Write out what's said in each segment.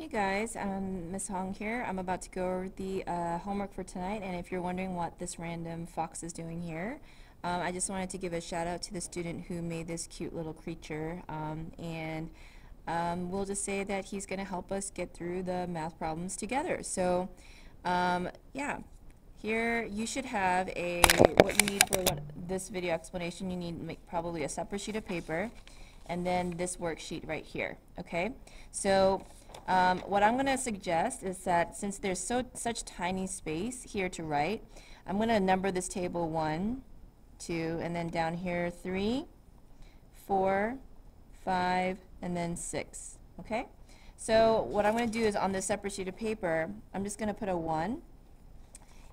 Hey guys, Miss Hong here. I'm about to go over the homework for tonight, and if you're wondering what this random fox is doing here, I just wanted to give a shout out to the student who made this cute little creature, and we'll just say that he's going to help us get through the math problems together. So, yeah, here you should have what you need for this video explanation. You need probably a separate sheet of paper, and then this worksheet right here, okay? So what I'm going to suggest is that since there's such tiny space here to write, I'm going to number this table 1, 2, and then down here 3, 4, 5, and then 6, okay? So what I'm going to do is on this separate sheet of paper, I'm just going to put a 1,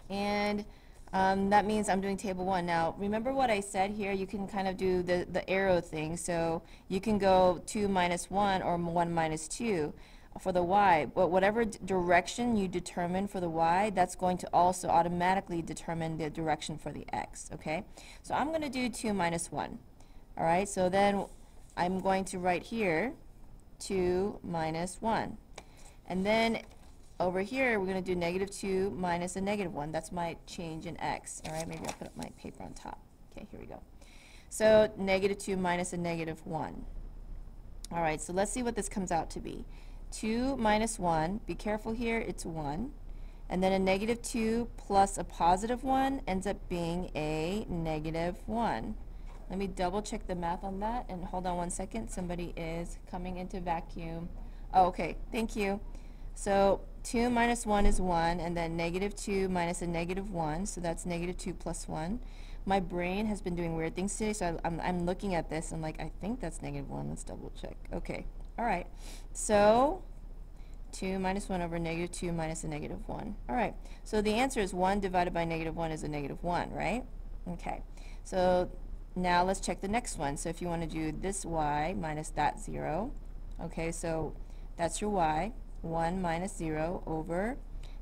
and that means I'm doing table 1. Now, remember what I said here? You can kind of do the arrow thing. So you can go 2 minus 1 or 1 minus 2 for the y. But whatever direction you determine for the y, that's going to also automatically determine the direction for the x, okay? So I'm going to do 2 minus 1. All right, so then I'm going to write here 2 minus 1. And then over here, we're going to do negative 2 minus a negative 1. That's my change in x. All right, maybe I'll put up my paper on top. Okay, here we go. So negative 2 minus a negative 1. All right, so let's see what this comes out to be. 2 minus 1, be careful here, it's 1. And then a negative 2 plus a positive 1 ends up being a negative 1. Let me double check the math on that, and hold on one second. Somebody is coming into vacuum. Oh, okay, thank you. So 2 minus 1 is 1, and then negative 2 minus a negative 1, so that's negative 2 plus 1. My brain has been doing weird things today, so I'm looking at this, and like, I think that's negative 1. Let's double check. Okay, all right. So 2 minus 1 over negative 2 minus a negative 1. All right, so the answer is 1 divided by negative 1 is a negative 1, right? Okay, so now let's check the next one. So if you want to do this y minus that 0, okay, so that's your y. 1 minus 0 over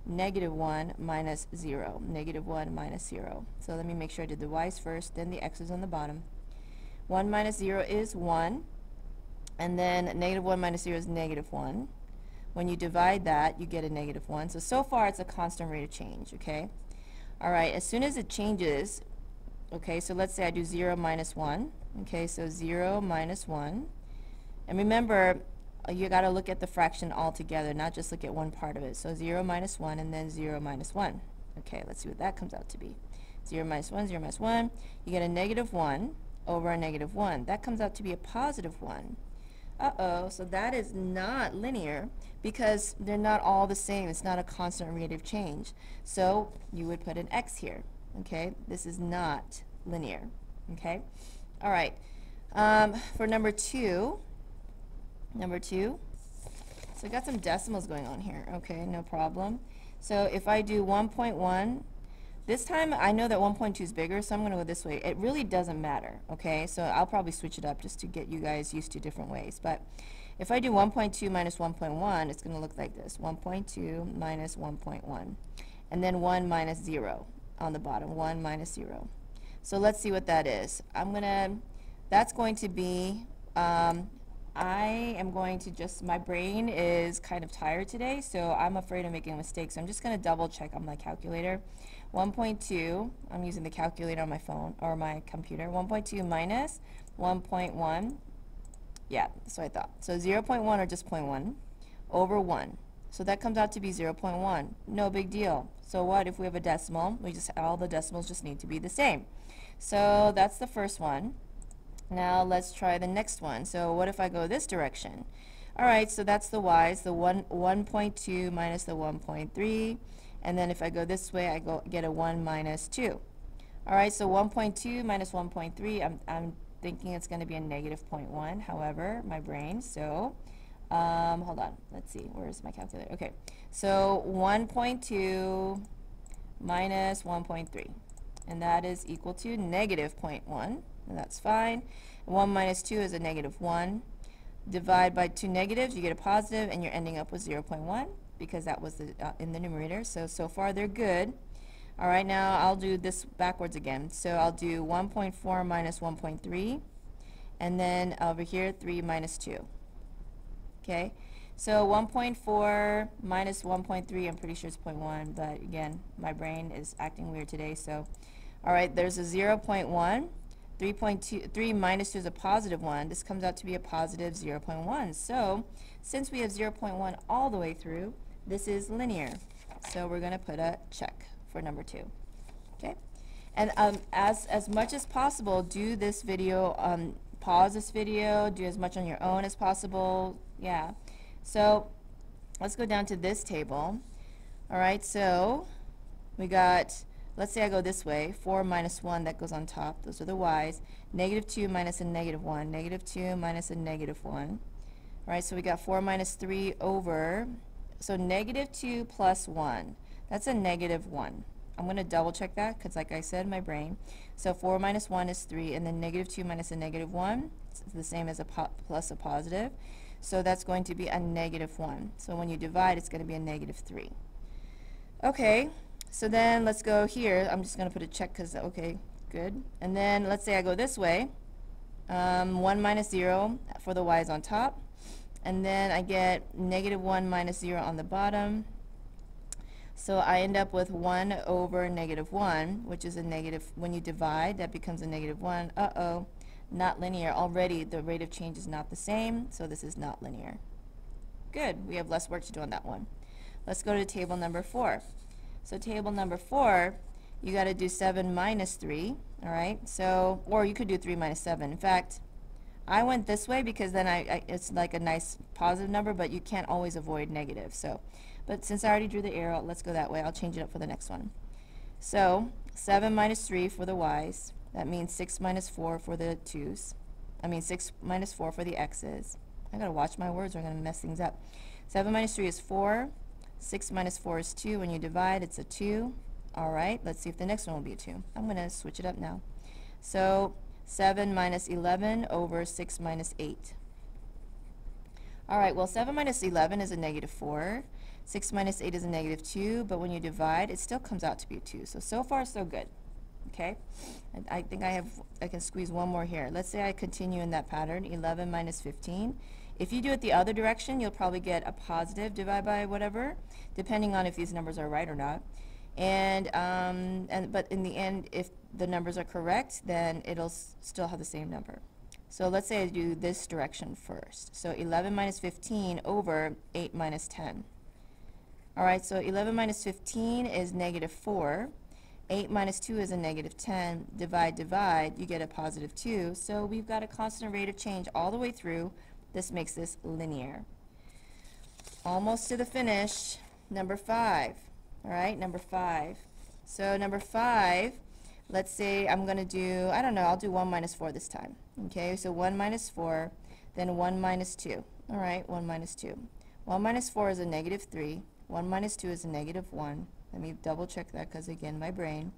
negative 1 minus 0. Negative 1 minus 0. So let me make sure I did the y's first, then the x's on the bottom. 1 minus 0 is 1, and then negative 1 minus 0 is negative 1. When you divide that, you get a negative 1. So far it's a constant rate of change, okay? All right, as soon as it changes, okay, so let's say I do 0 minus 1. Okay, so 0 minus 1. And remember, you got to look at the fraction altogether, not just look at one part of it. So 0 minus 1 and then 0 minus 1. Okay, let's see what that comes out to be. 0 minus 1, 0 minus 1. You get a negative 1 over a negative 1. That comes out to be a positive 1. Uh-oh, so that is not linear because they're not all the same. It's not a constant rate of change. So you would put an x here. Okay, this is not linear. Okay, all right. For number 2, so I got some decimals going on here. Okay, no problem. So if I do 1.1, this time I know that 1.2 is bigger, so I'm going to go this way. It really doesn't matter, okay? So I'll probably switch it up just to get you guys used to different ways. But if I do 1.2 minus 1.1, it's going to look like this. 1.2 minus 1.1. And then 1 minus 0 on the bottom. 1 minus 0. So let's see what that is. That's going to be, I am going to my brain is kind of tired today, so I'm afraid of making a mistake. So I'm just going to double check on my calculator. 1.2, I'm using the calculator on my phone or my computer. 1.2 minus 1.1, yeah, that's what I thought. So 0.1 or just 0.1 over 1. So that comes out to be 0.1. No big deal. So what if we have a decimal? All the decimals just need to be the same. So that's the first one. Now let's try the next one. So what if I go this direction? All right, so that's the y's, the 1.2 minus the 1.3. And then if I go this way, I get a 1 minus 2. All right, so 1.2 minus 1.3, I'm thinking it's going to be a negative 0.1. However, my brain, so hold on. Let's see. Where's my calculator? Okay, so 1.2 minus 1.3. And that is equal to negative 0.1. And that's fine. 1 minus 2 is a negative 1. Divide by 2 negatives, you get a positive, and you're ending up with 0.1 because that was in the numerator. So far they're good. All right, now I'll do this backwards again. So I'll do 1.4 minus 1.3, and then over here 3 minus 2. Okay, So 1.4 minus 1.3, I'm pretty sure it's 0.1, but again, my brain is acting weird today. So, all right, there's a 0.1. 3 minus 2 is a positive 1. This comes out to be a positive 0.1. So, since we have 0.1 all the way through, this is linear. So we're going to put a check for number 2. Okay? And as much as possible, do this video, pause this video, do as much on your own as possible. Yeah. So let's go down to this table. All right, so we got, let's say I go this way, 4 minus 1, that goes on top. Those are the y's. Negative 2 minus a negative 1. Negative 2 minus a negative 1. All right, so we got 4 minus 3 over, so negative 2 plus 1. That's a negative 1. I'm going to double check that because, like I said, my brain. So 4 minus 1 is 3, and then negative 2 minus a negative 1 is the same as a plus a positive. So that's going to be a negative 1. So when you divide, it's going to be a negative 3. Okay, so then let's go here. I'm just going to put a check because, okay, good. And then let's say I go this way. 1 minus 0 for the y's on top. And then I get negative 1 minus 0 on the bottom. So I end up with 1 over negative 1, which is a negative. When you divide, that becomes a negative 1. Uh-oh, not linear. Already the rate of change is not the same, so this is not linear. Good, we have less work to do on that one. Let's go to table number 4. So table number 4, you got to do 7 minus 3, all right? So, or you could do 3 minus 7. In fact, I went this way because then it's like a nice positive number, but you can't always avoid negative. So, but since I already drew the arrow, let's go that way. I'll change it up for the next one. So 7 minus 3 for the y's. That means 6 minus 4 for the 2's. I mean 6 minus 4 for the x's. I gotta watch my words or I'm gonna mess things up. 7 minus 3 is 4. 6 minus 4 is 2. When you divide, it's a 2. All right, let's see if the next one will be a 2. I'm gonna switch it up now. So 7 minus 11 over 6 minus 8. All right, well, 7 minus 11 is a negative 4. 6 minus 8 is a negative 2, but when you divide, it still comes out to be a 2. So far, so good. Okay? And I think I can squeeze one more here. Let's say I continue in that pattern, 11 minus 15. If you do it the other direction, you'll probably get a positive divide by whatever, depending on if these numbers are right or not. But in the end, if the numbers are correct, then it'll still have the same number. So let's say I do this direction first. So 11 minus 15 over 8 minus 10. All right, so 11 minus 15 is negative 4. 8 minus 2 is a negative 10. Divide, divide, you get a positive 2. So we've got a constant rate of change all the way through. This makes this linear. Almost to the finish. Number 5. All right, number 5. So number 5, let's say I'm going to do, I don't know, I'll do 1 minus 4 this time. Okay, so 1 minus 4, then 1 minus 2. All right, 1 minus 2. 1 minus 4 is a negative 3. 1 minus 2 is a negative 1. Let me double check that because, again, my brain.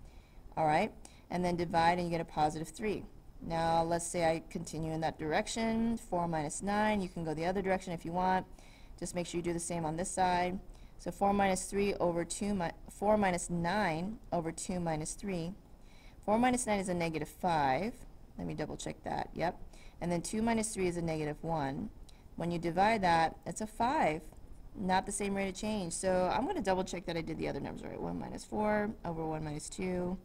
All right, and then divide and you get a positive 3. Now, let's say I continue in that direction. 4 minus 9, you can go the other direction if you want. Just make sure you do the same on this side. So 4 minus 3 over 4 minus 9 over 2 minus 3. 4 minus 9 is a negative 5. Let me double check that. Yep. And then 2 minus 3 is a negative 1. When you divide that, it's a 5. Not the same rate of change. So I'm going to double check that I did the other numbers right. 1 minus 4 over 1 minus 2.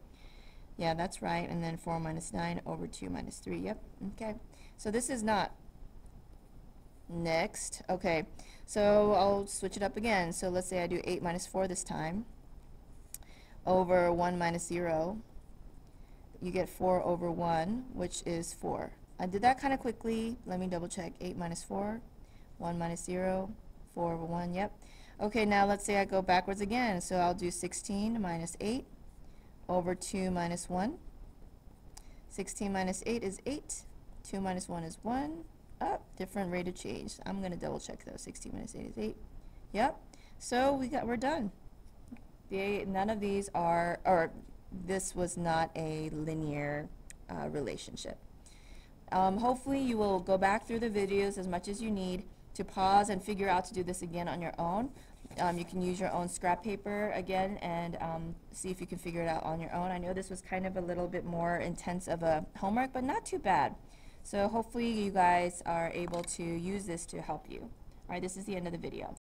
Yeah, that's right. And then 4 minus 9 over 2 minus 3. Yep. Okay. So this is not. Next. Okay. So I'll switch it up again. So let's say I do 8 minus 4 this time over 1 minus 0. You get 4 over 1, which is 4. I did that kind of quickly. Let me double check. 8 minus 4, 1 minus 0, 4 over 1, yep. Okay, now let's say I go backwards again. So I'll do 16 minus 8 over 2 minus 1. 16 minus 8 is 8. 2 minus 1 is 1. Different rate of change. I'm going to double check though. 16 minus 8 is 8. Yep. So we're done. None of these are, or this was not a linear relationship. Hopefully you will go back through the videos as much as you need to pause and figure out to do this again on your own. You can use your own scrap paper again and see if you can figure it out on your own. I know this was kind of a little bit more intense of a homework, but not too bad. So hopefully you guys are able to use this to help you. Alright, this is the end of the video.